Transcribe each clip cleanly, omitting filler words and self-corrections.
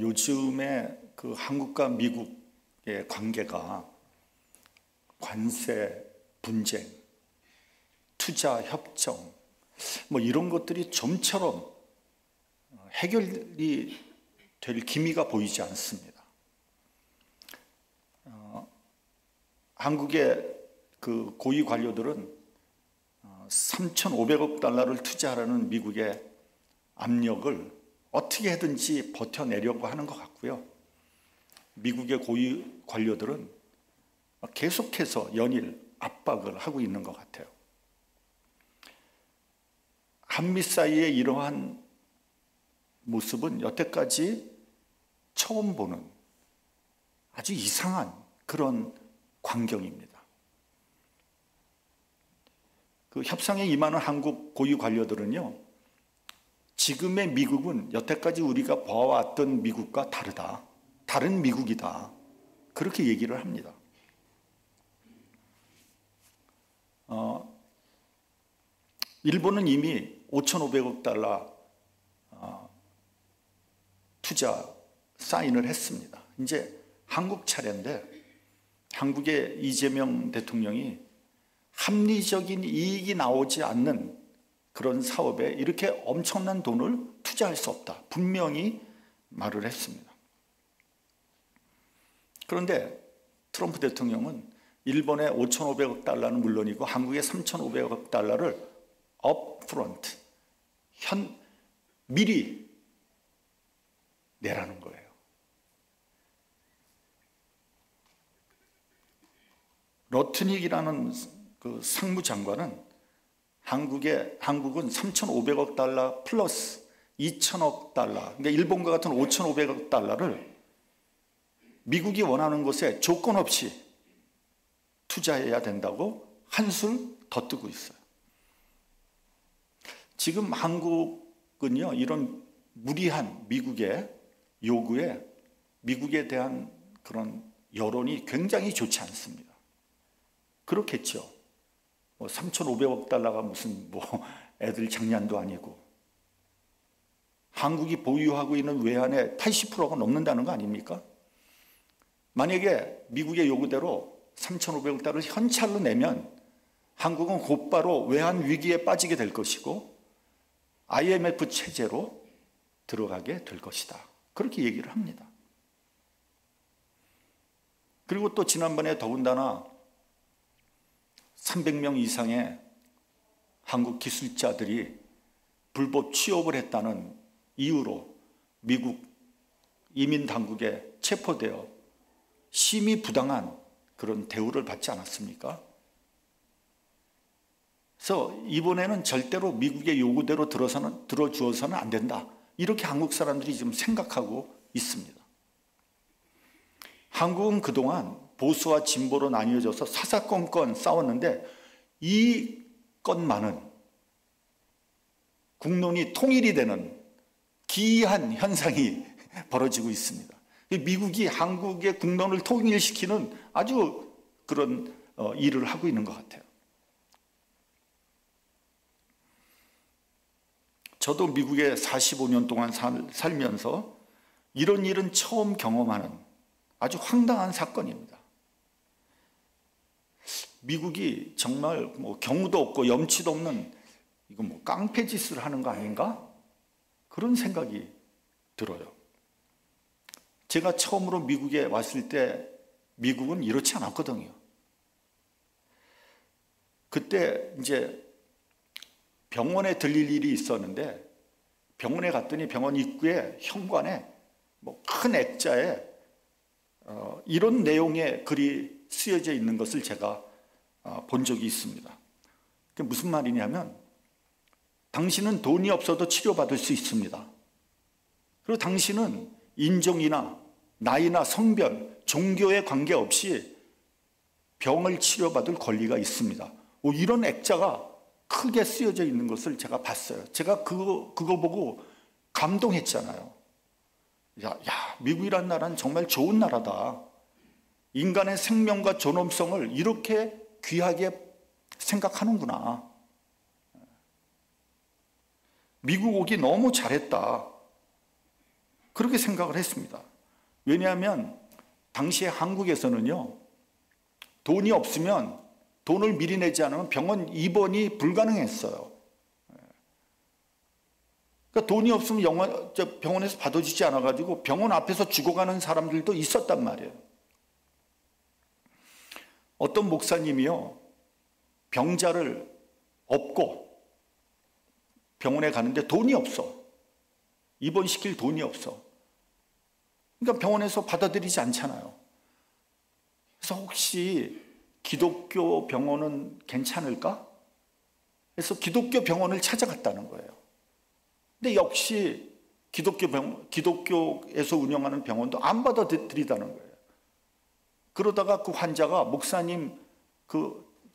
요즘에 그 한국과 미국의 관계가 관세, 분쟁, 투자, 협정, 뭐 이런 것들이 좀처럼 해결이 될 기미가 보이지 않습니다. 한국의 그 고위 관료들은 3,500억 달러를 투자하라는 미국의 압력을 어떻게든지 버텨내려고 하는 것 같고요. 미국의 고위 관료들은 계속해서 연일 압박을 하고 있는 것 같아요. 한미 사이의 이러한 모습은 여태까지 처음 보는 아주 이상한 그런 광경입니다. 그 협상에 임하는 한국 고위 관료들은요, 지금의 미국은 여태까지 우리가 봐왔던 미국과 다르다. 다른 미국이다. 그렇게 얘기를 합니다. 일본은 이미 5,500억 달러 투자 사인을 했습니다. 이제 한국 차례인데 한국의 이재명 대통령이 합리적인 이익이 나오지 않는 그런 사업에 이렇게 엄청난 돈을 투자할 수 없다. 분명히 말을 했습니다. 그런데 트럼프 대통령은 일본의 5,500억 달러는 물론이고 한국의 3,500억 달러를 업프론트, 미리 내라는 거예요. 러트닉이라는 그 상무장관은 한국은 3,500억 달러 플러스 2,000억 달러, 그러니까 일본과 같은 5,500억 달러를 미국이 원하는 곳에 조건 없이 투자해야 된다고 한술 더 뜨고 있어요. 지금 한국은요, 이런 무리한 미국의 요구에 미국에 대한 그런 여론이 굉장히 좋지 않습니다. 그렇겠죠. 3,500억 달러가 무슨 애들 장난도 아니고 한국이 보유하고 있는 외환의 80%가 넘는다는 거 아닙니까? 만약에 미국의 요구대로 3,500억 달러를 현찰로 내면 한국은 곧바로 외환 위기에 빠지게 될 것이고 IMF 체제로 들어가게 될 것이다. 그렇게 얘기를 합니다. 그리고 또 지난번에 더군다나 300명 이상의 한국 기술자들이 불법 취업을 했다는 이유로 미국 이민당국에 체포되어 심히 부당한 그런 대우를 받지 않았습니까? 그래서 이번에는 절대로 미국의 요구대로 들어주어서는 안 된다. 이렇게 한국 사람들이 지금 생각하고 있습니다. 한국은 그동안 보수와 진보로 나뉘어져서 사사건건 싸웠는데 이 건만은 국론이 통일이 되는 기이한 현상이 벌어지고 있습니다. 미국이 한국의 국론을 통일시키는 아주 그런 일을 하고 있는 것 같아요. 저도 미국에 45년 동안 살면서 이런 일은 처음 경험하는 아주 황당한 사건입니다. 미국이 정말 경우도 없고 염치도 없는 이거 깡패 짓을 하는 거 아닌가? 그런 생각이 들어요. 제가 처음으로 미국에 왔을 때 미국은 이렇지 않았거든요. 그때 이제 병원에 들릴 일이 있었는데 병원에 갔더니 병원 입구에 현관에 큰 액자에 이런 내용의 글이 쓰여져 있는 것을 제가 본 적이 있습니다. 그게 무슨 말이냐면 당신은 돈이 없어도 치료받을 수 있습니다. 그리고 당신은 인종이나 나이나 성별, 종교에 관계없이 병을 치료받을 권리가 있습니다. 이런 액자가 크게 쓰여져 있는 것을 제가 봤어요. 제가 그거 보고 감동했잖아요. 야, 미국이란 나라는 정말 좋은 나라다. 인간의 생명과 존엄성을 이렇게 귀하게 생각하는구나. 미국 오기 너무 잘했다. 그렇게 생각을 했습니다. 왜냐하면 당시에 한국에서는요, 돈이 없으면 돈을 미리 내지 않으면 병원 입원이 불가능했어요. 그러니까 돈이 없으면 병원에서 받아주지 않아가지고 병원 앞에서 죽어가는 사람들도 있었단 말이에요. 어떤 목사님이요, 병자를 업고 병원에 가는데 돈이 없어. 입원시킬 돈이 없어. 그러니까 병원에서 받아들이지 않잖아요. 그래서 혹시 기독교 병원은 괜찮을까? 그래서 기독교 병원을 찾아갔다는 거예요. 근데 역시 기독교에서 운영하는 병원도 안 받아들이다는 거예요. 그러다가 그 환자가 목사님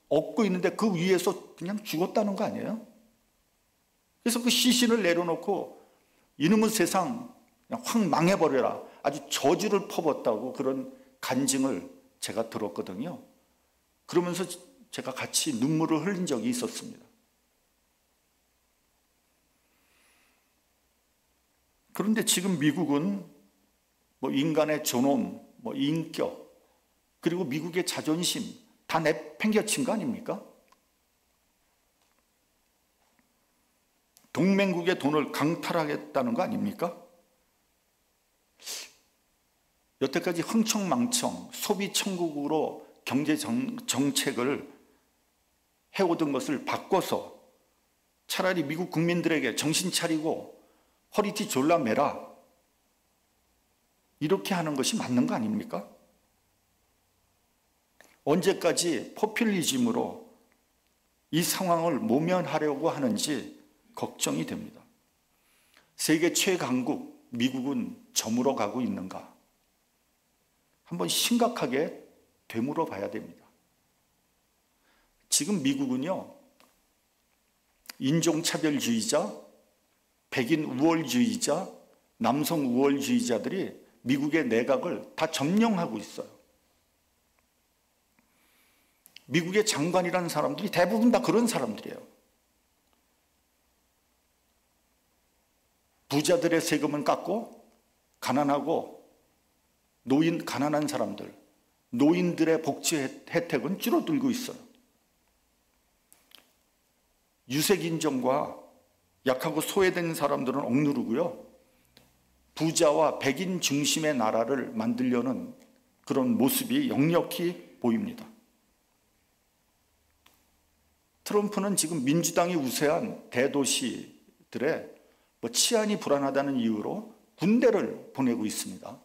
얻고 있는데 그 위에서 그냥 죽었다는 거 아니에요? 그래서 그 시신을 내려놓고 이놈의 세상 그냥 확 망해버려라, 아주 저주를 퍼붓다고 그런 간증을 제가 들었거든요. 그러면서 제가 같이 눈물을 흘린 적이 있었습니다. 그런데 지금 미국은 인간의 존엄, 인격, 그리고 미국의 자존심 다 내팽개친 거 아닙니까? 동맹국의 돈을 강탈하겠다는 거 아닙니까? 여태까지 흥청망청 소비 천국으로 경제 정책을 해오던 것을 바꿔서 차라리 미국 국민들에게 정신 차리고 허리띠 졸라매라, 이렇게 하는 것이 맞는 거 아닙니까? 언제까지 포퓰리즘으로 이 상황을 모면하려고 하는지 걱정이 됩니다. 세계 최강국 미국은 저물어 가고 있는가? 한번 심각하게 되물어 봐야 됩니다. 지금 미국은요, 인종차별주의자, 백인 우월주의자, 남성 우월주의자들이 미국의 내각을 다 점령하고 있어요. 미국의 장관이라는 사람들이 대부분 다 그런 사람들이에요. 부자들의 세금은 깎고 가난하고 가난한 사람들, 노인들의 복지 혜택은 줄어들고 있어요. 유색인종과 약하고 소외된 사람들은 억누르고요, 부자와 백인 중심의 나라를 만들려는 그런 모습이 역력히 보입니다. 트럼프는 지금 민주당이 우세한 대도시들의 치안이 불안하다는 이유로 군대를 보내고 있습니다.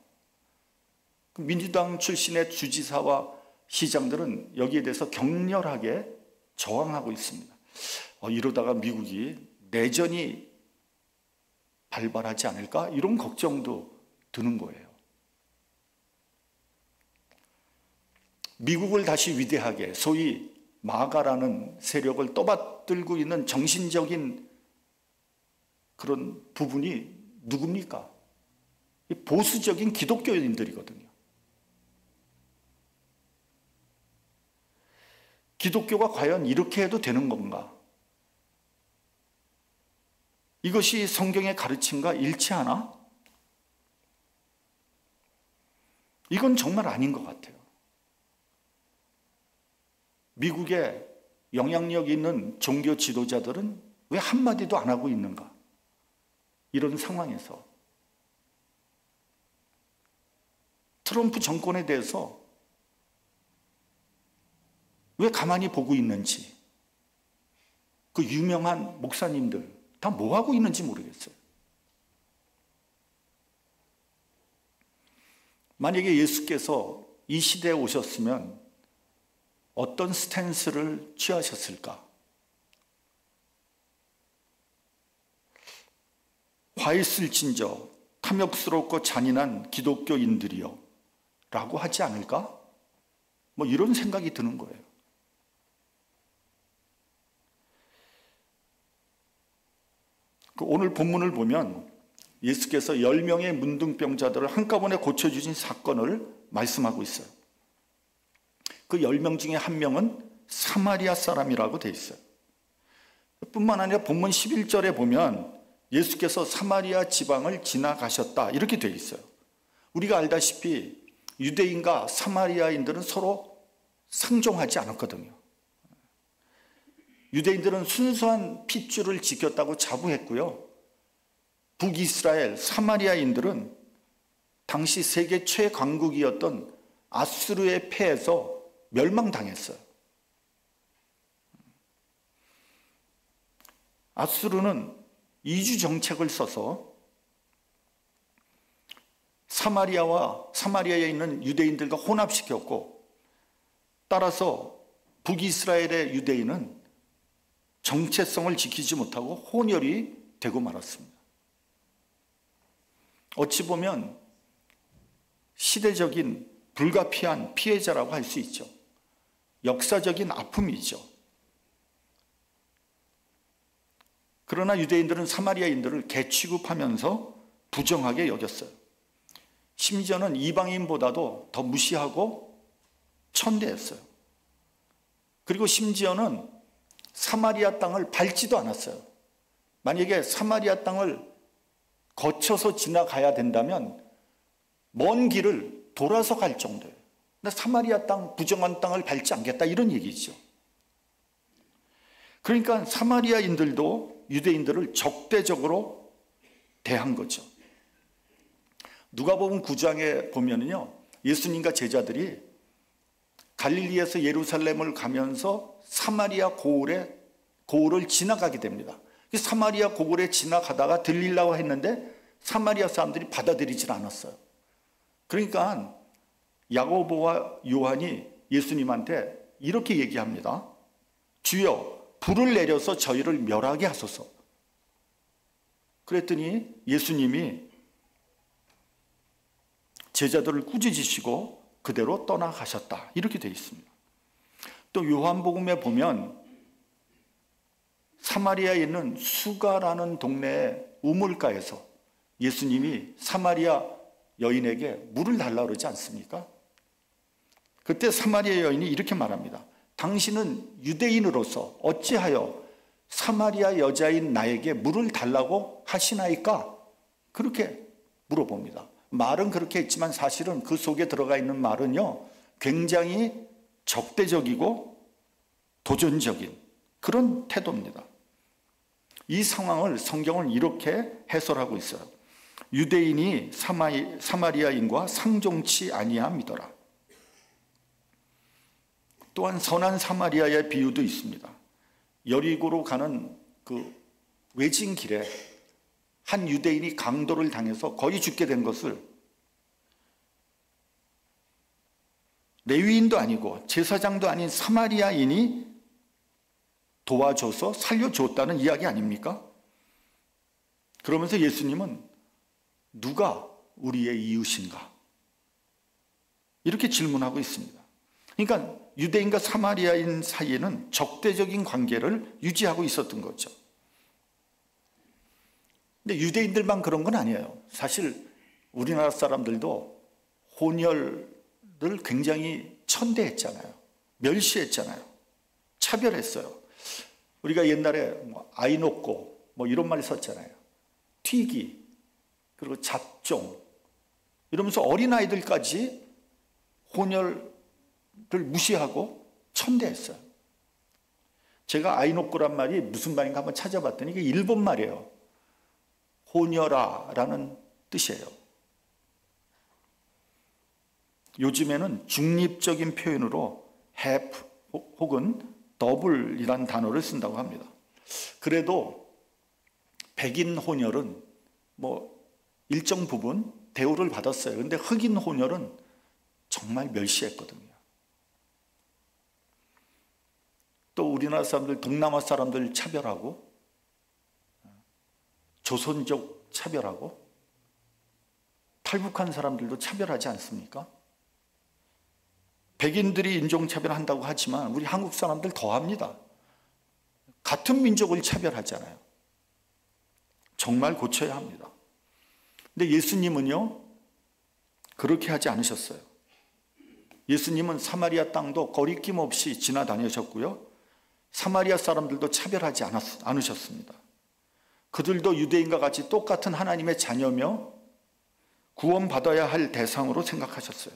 민주당 출신의 주지사와 시장들은 여기에 대해서 격렬하게 저항하고 있습니다. 이러다가 미국이 내전이 발발하지 않을까? 이런 걱정도 드는 거예요. 미국을 다시 위대하게, 소위 마가라는 세력을 떠받들고 있는 정신적인 그런 부분이 누굽니까? 보수적인 기독교인들이거든요. 기독교가 과연 이렇게 해도 되는 건가? 이것이 성경의 가르침과 일치하나? 이건 정말 아닌 것 같아요. 미국의 영향력 있는 종교 지도자들은 왜 한마디도 안 하고 있는가? 이런 상황에서 트럼프 정권에 대해서 왜 가만히 보고 있는지, 그 유명한 목사님들 다 뭐 하고 있는지 모르겠어요. 만약에 예수께서 이 시대에 오셨으면 어떤 스탠스를 취하셨을까? 화 있을진저 탐욕스럽고 잔인한 기독교인들이여 라고 하지 않을까? 이런 생각이 드는 거예요. 오늘 본문을 보면 예수께서 10명의 문둥병자들을 한꺼번에 고쳐주신 사건을 말씀하고 있어요. 그 10명 중에 한 명은 사마리아 사람이라고 돼 있어요. 뿐만 아니라 본문 11절에 보면 예수께서 사마리아 지방을 지나가셨다 이렇게 되어 있어요. 우리가 알다시피 유대인과 사마리아인들은 서로 상종하지 않았거든요. 유대인들은 순수한 핏줄을 지켰다고 자부했고요. 북이스라엘 사마리아인들은 당시 세계 최강국이었던 아수르의 패에서 멸망당했어요. 아수르는 이주 정책을 써서 사마리아에 있는 유대인들과 혼합시켰고, 따라서 북이스라엘의 유대인은 정체성을 지키지 못하고 혼혈이 되고 말았습니다. 어찌 보면 시대적인 불가피한 피해자라고 할 수 있죠. 역사적인 아픔이죠. 그러나 유대인들은 사마리아인들을 개취급하면서 부정하게 여겼어요. 심지어는 이방인보다도 더 무시하고 천대했어요. 그리고 심지어는 사마리아 땅을 밟지도 않았어요. 만약에 사마리아 땅을 거쳐서 지나가야 된다면 먼 길을 돌아서 갈 정도예요. 근데 사마리아 땅, 부정한 땅을 밟지 않겠다 이런 얘기죠. 그러니까 사마리아인들도 유대인들을 적대적으로 대한 거죠. 누가복음 9장에 보면은요, 예수님과 제자들이 갈릴리에서 예루살렘을 가면서 사마리아 고을을 지나가게 됩니다. 사마리아 고을에 지나가다가 들리려고 했는데 사마리아 사람들이 받아들이질 않았어요. 그러니까 야고보와 요한이 예수님한테 이렇게 얘기합니다. 주여, 불을 내려서 저희를 멸하게 하소서. 그랬더니 예수님이 제자들을 꾸짖으시고 그대로 떠나가셨다 이렇게 되어 있습니다. 또 요한복음에 보면 사마리아에 있는 수가라는 동네의 우물가에서 예수님이 사마리아 여인에게 물을 달라고 그러지 않습니까? 그때 사마리아 여인이 이렇게 말합니다. 당신은 유대인으로서 어찌하여 사마리아 여자인 나에게 물을 달라고 하시나이까? 그렇게 물어봅니다. 말은 그렇게 했지만 사실은 그 속에 들어가 있는 말은요, 굉장히 적대적이고 도전적인 그런 태도입니다. 이 상황을 성경은 이렇게 해설하고 있어요. 유대인이 사마리아인과 상종치 아니함이더라. 또한 선한 사마리아의 비유도 있습니다. 여리고로 가는 그 외진 길에 한 유대인이 강도를 당해서 거의 죽게 된 것을 레위인도 아니고 제사장도 아닌 사마리아인이 도와줘서 살려줬다는 이야기 아닙니까? 그러면서 예수님은 누가 우리의 이웃인가? 이렇게 질문하고 있습니다. 그러니까 유대인과 사마리아인 사이에는 적대적인 관계를 유지하고 있었던 거죠. 근데 유대인들만 그런 건 아니에요. 사실 우리나라 사람들도 혼혈을 굉장히 천대했잖아요. 멸시했잖아요. 차별했어요. 우리가 옛날에 아이 놓고 이런 말 썼잖아요. 튀기, 그리고 잡종, 이러면서 어린아이들까지 혼혈을 무시하고 천대했어요. 제가 아이노코란 말이 무슨 말인가 한번 찾아봤더니 이게 일본 말이에요. 호녀라라는 뜻이에요. 요즘에는 중립적인 표현으로 have 혹은 double이라는 단어를 쓴다고 합니다. 그래도 백인 혼혈은 일정 부분 대우를 받았어요. 그런데 흑인 혼혈은 정말 멸시했거든요. 또 우리나라 사람들, 동남아 사람들 차별하고, 조선족 차별하고, 탈북한 사람들도 차별하지 않습니까? 백인들이 인종차별한다고 하지만 우리 한국 사람들 더합니다. 같은 민족을 차별하잖아요. 정말 고쳐야 합니다. 근데 예수님은요, 그렇게 하지 않으셨어요. 예수님은 사마리아 땅도 거리낌 없이 지나다니셨고요. 사마리아 사람들도 차별하지 않으셨습니다. 그들도 유대인과 같이 똑같은 하나님의 자녀며 구원받아야 할 대상으로 생각하셨어요.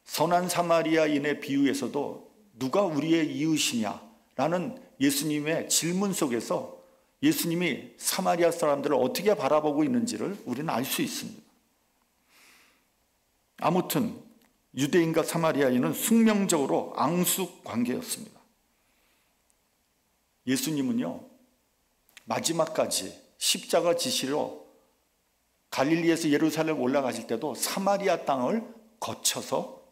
선한 사마리아인의 비유에서도 누가 우리의 이웃이냐라는 예수님의 질문 속에서 예수님이 사마리아 사람들을 어떻게 바라보고 있는지를 우리는 알 수 있습니다. 아무튼 유대인과 사마리아인은 숙명적으로 앙숙 관계였습니다. 예수님은요, 마지막까지 십자가 지시로 갈릴리에서 예루살렘 올라가실 때도 사마리아 땅을 거쳐서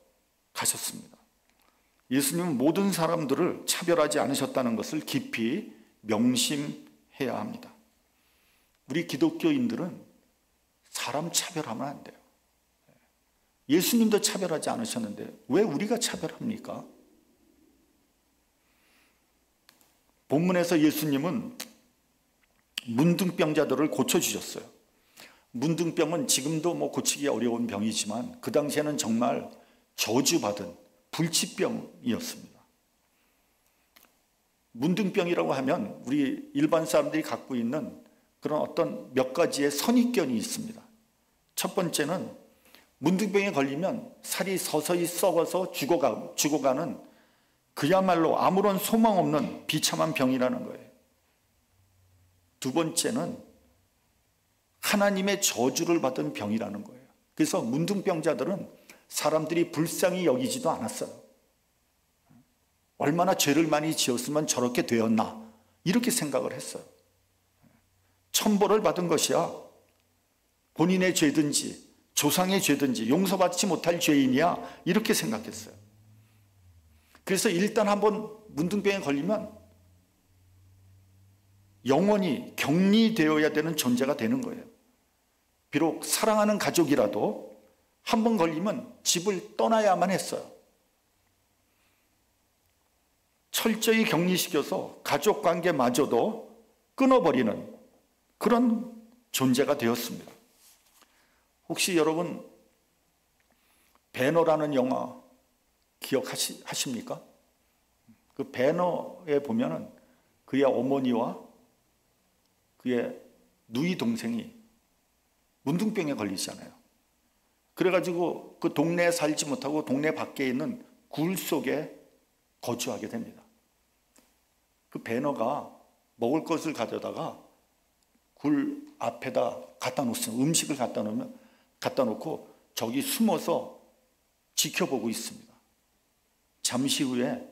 가셨습니다. 예수님은 모든 사람들을 차별하지 않으셨다는 것을 깊이 명심해야 합니다. 우리 기독교인들은 사람 차별하면 안 돼요. 예수님도 차별하지 않으셨는데 왜 우리가 차별합니까? 본문에서 예수님은 문둥병자들을 고쳐주셨어요. 문둥병은 지금도 고치기 어려운 병이지만 그 당시에는 정말 저주받은 불치병이었습니다. 문둥병이라고 하면 우리 일반 사람들이 갖고 있는 그런 어떤 몇 가지의 선입견이 있습니다. 첫 번째는 문둥병에 걸리면 살이 서서히 썩어서 죽어가는 그야말로 아무런 소망 없는 비참한 병이라는 거예요. 두 번째는 하나님의 저주를 받은 병이라는 거예요. 그래서 문둥병자들은 사람들이 불쌍히 여기지도 않았어요. 얼마나 죄를 많이 지었으면 저렇게 되었나 이렇게 생각을 했어요. 천벌을 받은 것이야. 본인의 죄든지 조상의 죄든지 용서받지 못할 죄인이야 이렇게 생각했어요. 그래서 일단 한번 문둥병에 걸리면 영원히 격리되어야 되는 존재가 되는 거예요. 비록 사랑하는 가족이라도 한번 걸리면 집을 떠나야만 했어요. 철저히 격리시켜서 가족관계마저도 끊어버리는 그런 존재가 되었습니다. 혹시 여러분 배너라는 영화 기억하십니까? 그 배너에 보면은 그의 어머니와 그의 누이 동생이 문둥병에 걸리잖아요. 그래가지고 그 동네에 살지 못하고 동네 밖에 있는 굴 속에 거주하게 됩니다. 그 배너가 먹을 것을 가져다가 굴 앞에다 갖다 놓습니다. 음식을 갖다 놓고 저기 숨어서 지켜보고 있습니다. 잠시 후에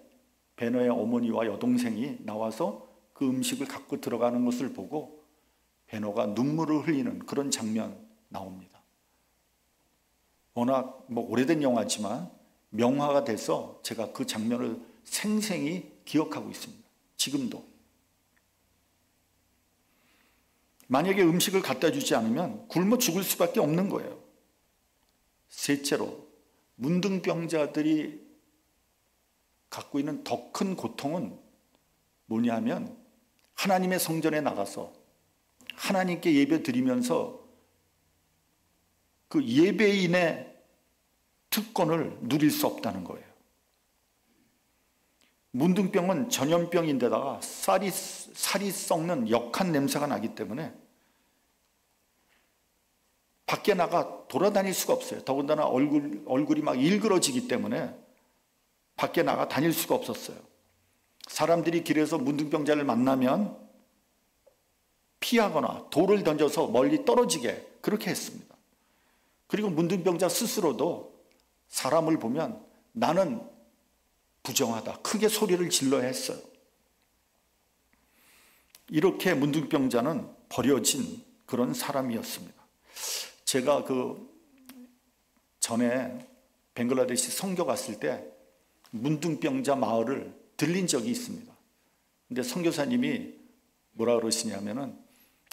배너의 어머니와 여동생이 나와서 그 음식을 갖고 들어가는 것을 보고 배너가 눈물을 흘리는 그런 장면 나옵니다. 워낙 오래된 영화지만 명화가 돼서 제가 그 장면을 생생히 기억하고 있습니다. 지금도. 만약에 음식을 갖다 주지 않으면 굶어 죽을 수밖에 없는 거예요. 셋째로 문둥병자들이 갖고 있는 더 큰 고통은 뭐냐면 하나님의 성전에 나가서 하나님께 예배 드리면서 그 예배인의 특권을 누릴 수 없다는 거예요. 문둥병은 전염병인데다가 살이 썩는 역한 냄새가 나기 때문에 밖에 나가 돌아다닐 수가 없어요. 더군다나 얼굴이 막 일그러지기 때문에 밖에 나가 다닐 수가 없었어요. 사람들이 길에서 문둥병자를 만나면 피하거나 돌을 던져서 멀리 떨어지게 그렇게 했습니다. 그리고 문둥병자 스스로도 사람을 보면 나는 부정하다. 크게 소리를 질러야 했어요. 이렇게 문둥병자는 버려진 그런 사람이었습니다. 제가 전에 벵글라데시 선교 갔을 때 문둥병자 마을을 들린 적이 있습니다. 근데 선교사님이 뭐라 그러시냐면은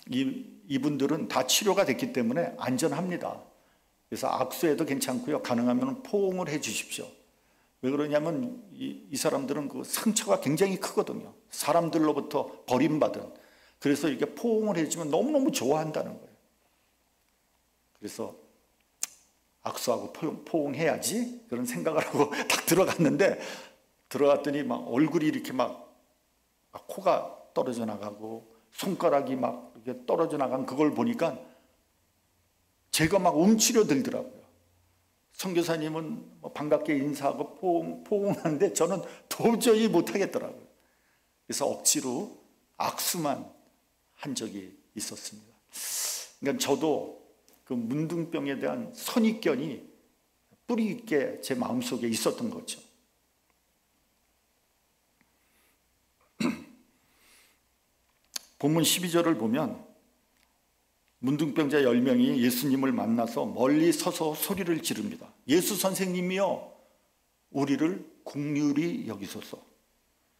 이분들은 다 치료가 됐기 때문에 안전합니다. 그래서 악수해도 괜찮고요. 가능하면 포옹을 해 주십시오. 왜 그러냐면 이 사람들은 그 상처가 굉장히 크거든요. 사람들로부터 버림받은. 그래서 이렇게 포옹을 해주면 너무너무 좋아한다는 거예요. 그래서 악수하고 포옹해야지 그런 생각을 하고 딱 들어갔더니 막 얼굴이 이렇게 막 코가 떨어져 나가고 손가락이 막 이렇게 떨어져 나간 그걸 보니까 제가 막 움츠려 들더라고요. 선교사님은 반갑게 인사하고 포옹하는데 저는 도저히 못하겠더라고요. 그래서 억지로 악수만 한 적이 있었습니다. 그러니까 저도 그 문둥병에 대한 선입견이 뿌리 있게 제 마음속에 있었던 거죠. 본문 12절을 보면 문둥병자 10명이 예수님을 만나서 멀리 서서 소리를 지릅니다. 예수 선생님이여, 우리를 긍휼히 여기소서.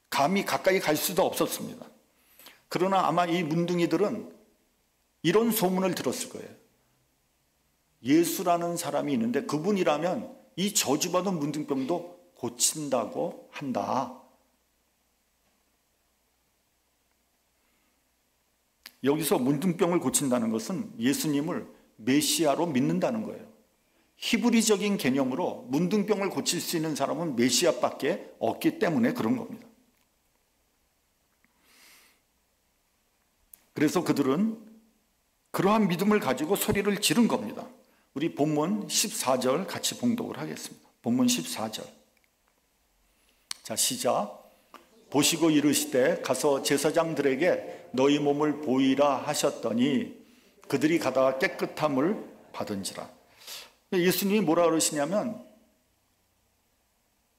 감히 가까이 갈 수도 없었습니다. 그러나 아마 이 문둥이들은 이런 소문을 들었을 거예요. 예수라는 사람이 있는데 그분이라면 이 저주받은 문둥병도 고친다고 한다. 여기서 문둥병을 고친다는 것은 예수님을 메시아로 믿는다는 거예요. 히브리적인 개념으로 문둥병을 고칠 수 있는 사람은 메시아밖에 없기 때문에 그런 겁니다. 그래서 그들은 그러한 믿음을 가지고 소리를 지른 겁니다. 우리 본문 14절 같이 봉독을 하겠습니다. 본문 14절. 자, 시작. 보시고 이르시되 가서 제사장들에게 너희 몸을 보이라 하셨더니 그들이 가다가 깨끗함을 받은지라. 예수님이 뭐라 그러시냐면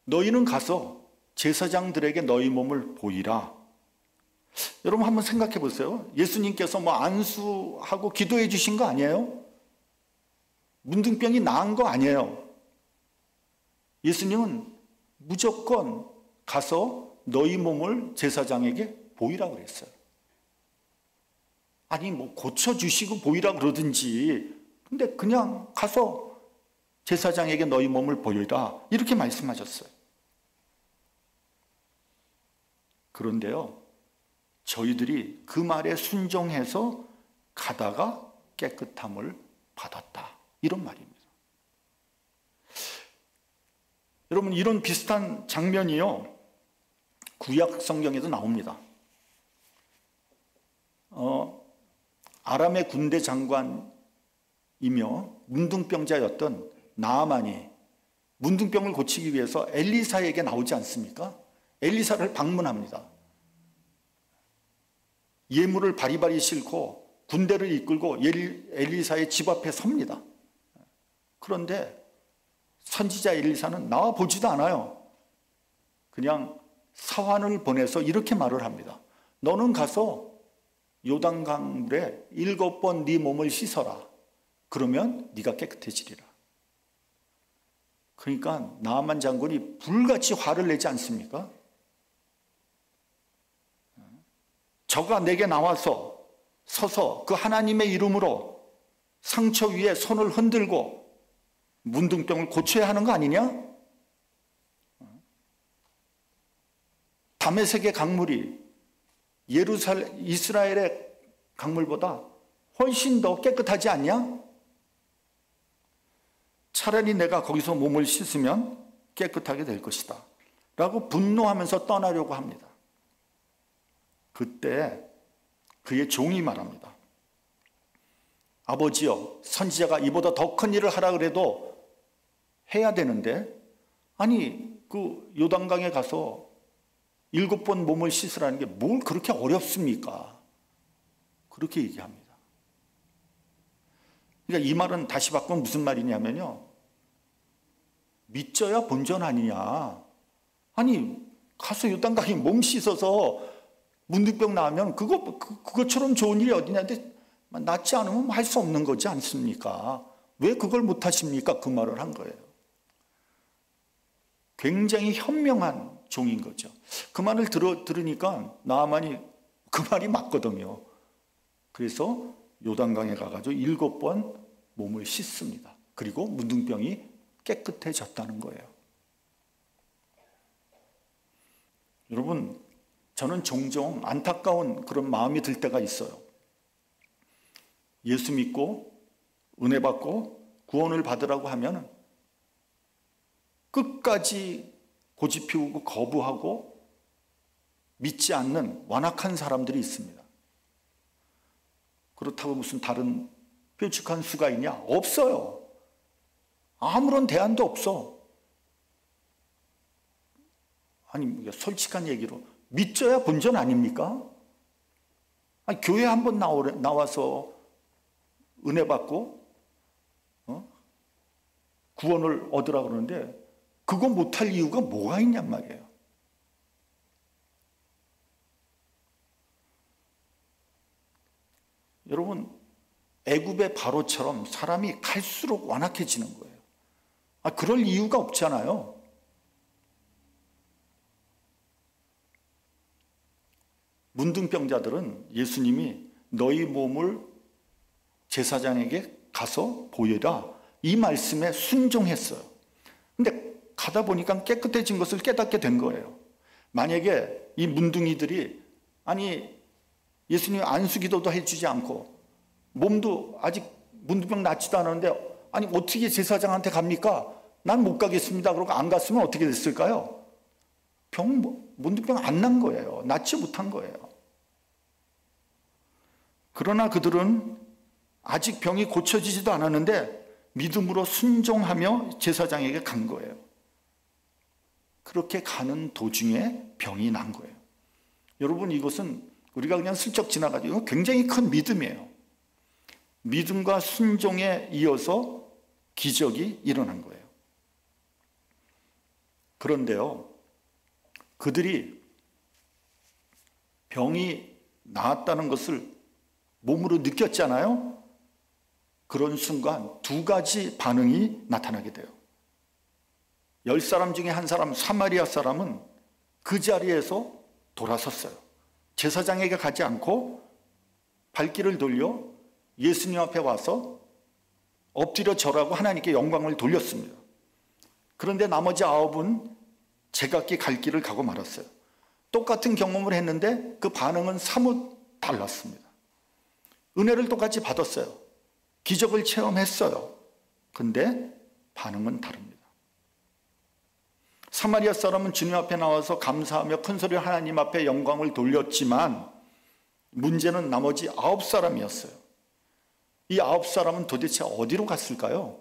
너희는 가서 제사장들에게 너희 몸을 보이라. 여러분 한번 생각해 보세요. 예수님께서 뭐 안수하고 기도해 주신 거 아니에요? 문둥병이 나은 거 아니에요? 예수님은 무조건 가서 너희 몸을 제사장에게 보이라 그랬어요. 아니 뭐 고쳐주시고 보이라 그러든지, 근데 그냥 가서 제사장에게 너희 몸을 보이라 이렇게 말씀하셨어요. 그런데요, 저희들이 그 말에 순종해서 가다가 깨끗함을 받았다, 이런 말입니다. 여러분, 이런 비슷한 장면이요 구약 성경에도 나옵니다. 아람의 군대 장관이며 문둥병자였던 나아만이 문둥병을 고치기 위해서 엘리사에게 나오지 않습니까? 엘리사를 방문합니다. 예물을 바리바리 싣고 군대를 이끌고 엘리사의 집 앞에 섭니다. 그런데 선지자 엘리사는 나와 보지도 않아요. 그냥 사환을 보내서 이렇게 말을 합니다. 너는 가서 요단강물에 7번 네 몸을 씻어라. 그러면 네가 깨끗해지리라. 그러니까 나아만 장군이 불같이 화를 내지 않습니까? 저가 내게 나와서 서서 그 하나님의 이름으로 상처 위에 손을 흔들고 문둥병을 고쳐야 하는 거 아니냐? 다메섹의 강물이 이스라엘의 강물보다 훨씬 더 깨끗하지 않냐? 차라리 내가 거기서 몸을 씻으면 깨끗하게 될 것이다 라고 분노하면서 떠나려고 합니다. 그때 그의 종이 말합니다. 아버지여, 선지자가 이보다 더 큰 일을 하라 그래도 해야 되는데, 아니 그 요단강에 가서 7번 몸을 씻으라는 게 뭘 그렇게 어렵습니까? 그렇게 얘기합니다. 그러니까 이 말은 다시 바꾸면 무슨 말이냐면요, 믿져야 본전 아니냐. 아니 가서 요단강에 몸 씻어서 문둥병 나으면 그것처럼 좋은 일이 어디냐는데, 낫지 않으면 할 수 없는 거지 않습니까? 왜 그걸 못 하십니까? 그 말을 한 거예요. 굉장히 현명한 종인 거죠. 그 말을 들으니까 나아만이 그 말이 맞거든요. 그래서 요단강에 가가지고 7번 몸을 씻습니다. 그리고 문둥병이 깨끗해졌다는 거예요. 여러분, 저는 종종 안타까운 그런 마음이 들 때가 있어요. 예수 믿고 은혜 받고 구원을 받으라고 하면 끝까지 고집 피우고 거부하고 믿지 않는 완악한 사람들이 있습니다. 그렇다고 무슨 다른 뾰족한 수가 있냐? 없어요. 아무런 대안도 없어. 아니, 솔직한 얘기로 믿져야 본전 아닙니까? 아니, 교회 한번 나와서 은혜 받고 구원을 얻으라 그러는데 그거 못할 이유가 뭐가 있냔 말이에요. 여러분, 애굽의 바로처럼 사람이 갈수록 완악해지는 거예요. 그럴 이유가 없잖아요. 문둥병자들은 예수님이 너희 몸을 제사장에게 가서 보여라, 이 말씀에 순종했어요. 근데 가다 보니까 깨끗해진 것을 깨닫게 된 거예요. 만약에 이 문둥이들이 아니 예수님 안수기도도 해주지 않고 몸도 아직 문둥병 낫지도 않았는데 아니 어떻게 제사장한테 갑니까? 난 못 가겠습니다. 그러고 안 갔으면 어떻게 됐을까요? 문둥병 안 난 거예요. 낫지 못한 거예요. 그러나 그들은 아직 병이 고쳐지지도 않았는데 믿음으로 순종하며 제사장에게 간 거예요. 그렇게 가는 도중에 병이 난 거예요. 여러분, 이것은 우리가 그냥 슬쩍 지나가지고 굉장히 큰 믿음이에요. 믿음과 순종에 이어서 기적이 일어난 거예요. 그런데요, 그들이 병이 나았다는 것을 몸으로 느꼈잖아요. 그런 순간 두 가지 반응이 나타나게 돼요. 10사람 중에 한 사람, 사마리아 사람은 그 자리에서 돌아섰어요. 제사장에게 가지 않고 발길을 돌려 예수님 앞에 와서 엎드려 절하고 하나님께 영광을 돌렸습니다. 그런데 나머지 9은 제각기 갈 길을 가고 말았어요. 똑같은 경험을 했는데 그 반응은 사뭇 달랐습니다. 은혜를 똑같이 받았어요. 기적을 체험했어요. 근데 반응은 다릅니다. 사마리아 사람은 주님 앞에 나와서 감사하며 큰소리로 하나님 앞에 영광을 돌렸지만 문제는 나머지 9사람이었어요. 이 9사람은 도대체 어디로 갔을까요?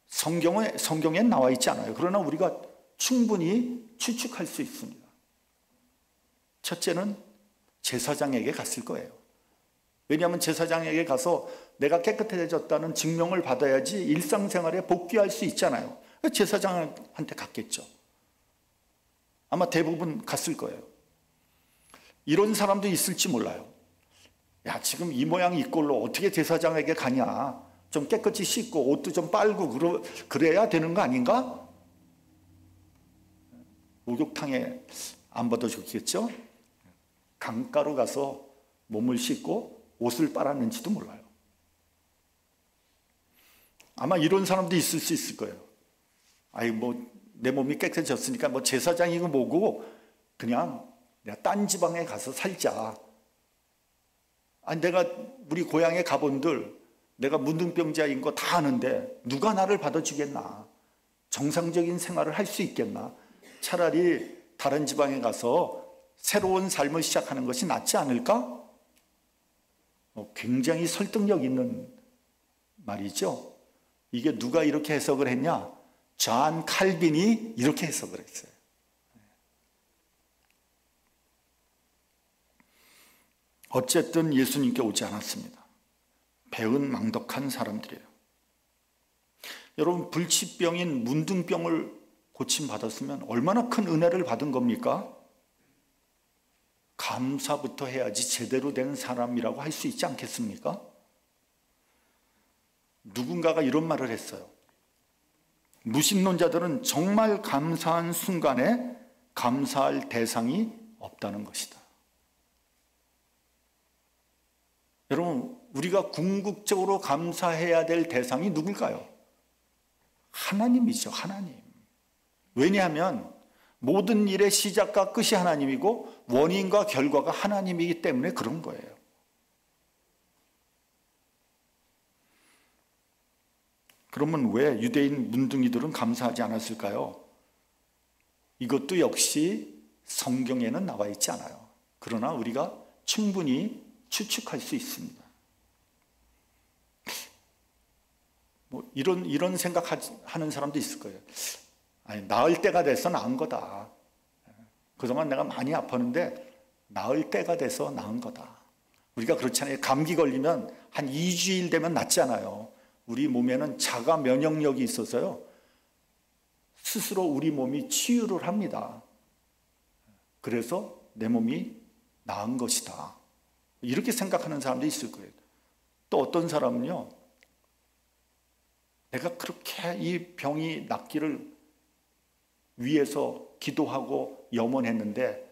성경에 나와 있지 않아요. 그러나 우리가 충분히 추측할 수 있습니다. 첫째는 제사장에게 갔을 거예요. 왜냐하면 제사장에게 가서 내가 깨끗해졌다는 증명을 받아야지 일상생활에 복귀할 수 있잖아요. 제사장한테 갔겠죠. 아마 대부분 갔을 거예요. 이런 사람도 있을지 몰라요. 야, 지금 이 모양 이 꼴로 어떻게 제사장에게 가냐. 좀 깨끗이 씻고 옷도 좀 빨고 그래야 되는 거 아닌가? 목욕탕에 안 받아줬겠죠? 강가로 가서 몸을 씻고 옷을 빨았는지도 몰라요. 아마 이런 사람도 있을 수 있을 거예요. 아이, 내 몸이 깨끗해졌으니까 제사장이고 뭐고 그냥 내가 딴 지방에 가서 살자. 아니, 내가 우리 고향에 가본들 내가 문둥병자인 거 다 아는데 누가 나를 받아주겠나? 정상적인 생활을 할 수 있겠나? 차라리 다른 지방에 가서 새로운 삶을 시작하는 것이 낫지 않을까? 굉장히 설득력 있는 말이죠. 이게 누가 이렇게 해석을 했냐? 존 칼빈이 이렇게 해석을 했어요. 어쨌든 예수님께 오지 않았습니다. 배은 망덕한 사람들이에요. 여러분, 불치병인 문둥병을 고침받았으면 얼마나 큰 은혜를 받은 겁니까? 감사부터 해야지 제대로 된 사람이라고 할 수 있지 않겠습니까? 누군가가 이런 말을 했어요. 무신론자들은 정말 감사한 순간에 감사할 대상이 없다는 것이다. 여러분, 우리가 궁극적으로 감사해야 될 대상이 누굴까요? 하나님이죠, 하나님. 왜냐하면 모든 일의 시작과 끝이 하나님이고 원인과 결과가 하나님이기 때문에 그런 거예요. 그러면 왜 유대인 문둥이들은 감사하지 않았을까요? 이것도 역시 성경에는 나와 있지 않아요. 그러나 우리가 충분히 추측할 수 있습니다. 이런 생각하는 사람도 있을 거예요. 아니, 나을 때가 돼서 나은 거다. 그동안 내가 많이 아팠는데 나을 때가 돼서 나은 거다. 우리가 그렇잖아요. 감기 걸리면 한 2주일 되면 낫잖아요. 우리 몸에는 자가 면역력이 있어서요, 스스로 우리 몸이 치유를 합니다. 그래서 내 몸이 나은 것이다. 이렇게 생각하는 사람도 있을 거예요. 또 어떤 사람은요, 내가 그렇게 이 병이 낫기를 위해서 기도하고 염원했는데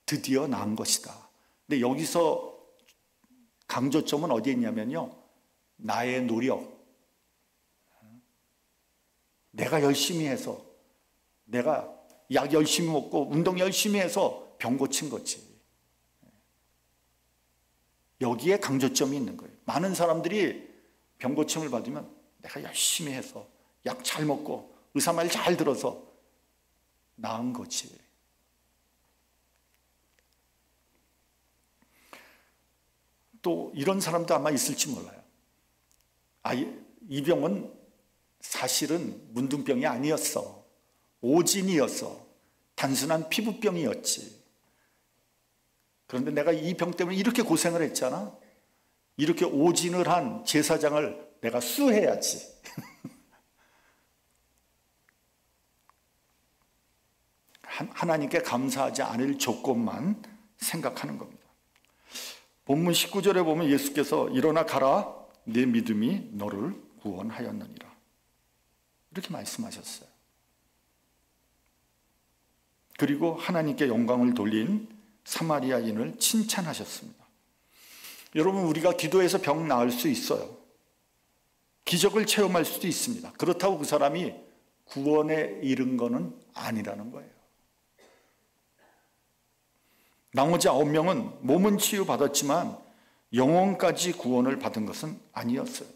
드디어 나은 것이다. 근데 여기서 강조점은 어디에 있냐면요, 나의 노력, 내가 열심히 해서, 내가 약 열심히 먹고 운동 열심히 해서 병 고친 거지. 여기에 강조점이 있는 거예요. 많은 사람들이 병 고침을 받으면 내가 열심히 해서 약 잘 먹고 의사 말 잘 들어서 나은 거지. 또 이런 사람도 아마 있을지 몰라요. 이 병은 사실은 문둥병이 아니었어. 오진이었어. 단순한 피부병이었지. 그런데 내가 이 병 때문에 이렇게 고생을 했잖아. 이렇게 오진을 한 제사장을 내가 수해야지. 하나님께 감사하지 않을 조건만 생각하는 겁니다. 본문 19절에 보면 예수께서 일어나 가라, 내 믿음이 너를 구원하였느니라, 이렇게 말씀하셨어요. 그리고 하나님께 영광을 돌린 사마리아인을 칭찬하셨습니다. 여러분, 우리가 기도해서 병 나을 수 있어요. 기적을 체험할 수도 있습니다. 그렇다고 그 사람이 구원에 이른 것은 아니라는 거예요. 나머지 9명은 몸은 치유받았지만 영혼까지 구원을 받은 것은 아니었어요.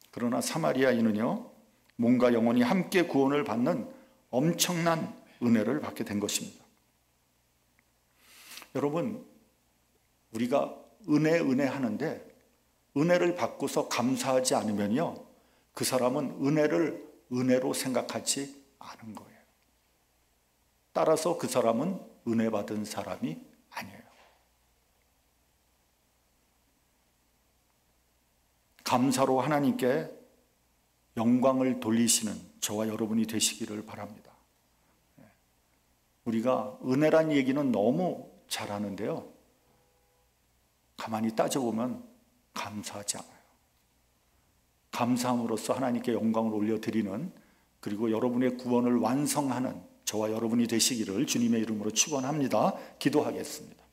그러나 사마리아인은요, 몸과 영혼이 함께 구원을 받는 엄청난 은혜를 받게 된 것입니다. 여러분, 우리가 은혜 하는데 은혜를 받고서 감사하지 않으면요, 그 사람은 은혜를 은혜로 생각하지 않은 거예요. 따라서 그 사람은 은혜 받은 사람이 아니에요. 감사로 하나님께 영광을 돌리시는 저와 여러분이 되시기를 바랍니다. 우리가 은혜란 얘기는 너무 잘하는데요, 가만히 따져보면 감사하지 않아요. 감사함으로써 하나님께 영광을 올려드리는, 그리고 여러분의 구원을 완성하는 저와 여러분이 되시기를 주님의 이름으로 축원합니다. 기도하겠습니다.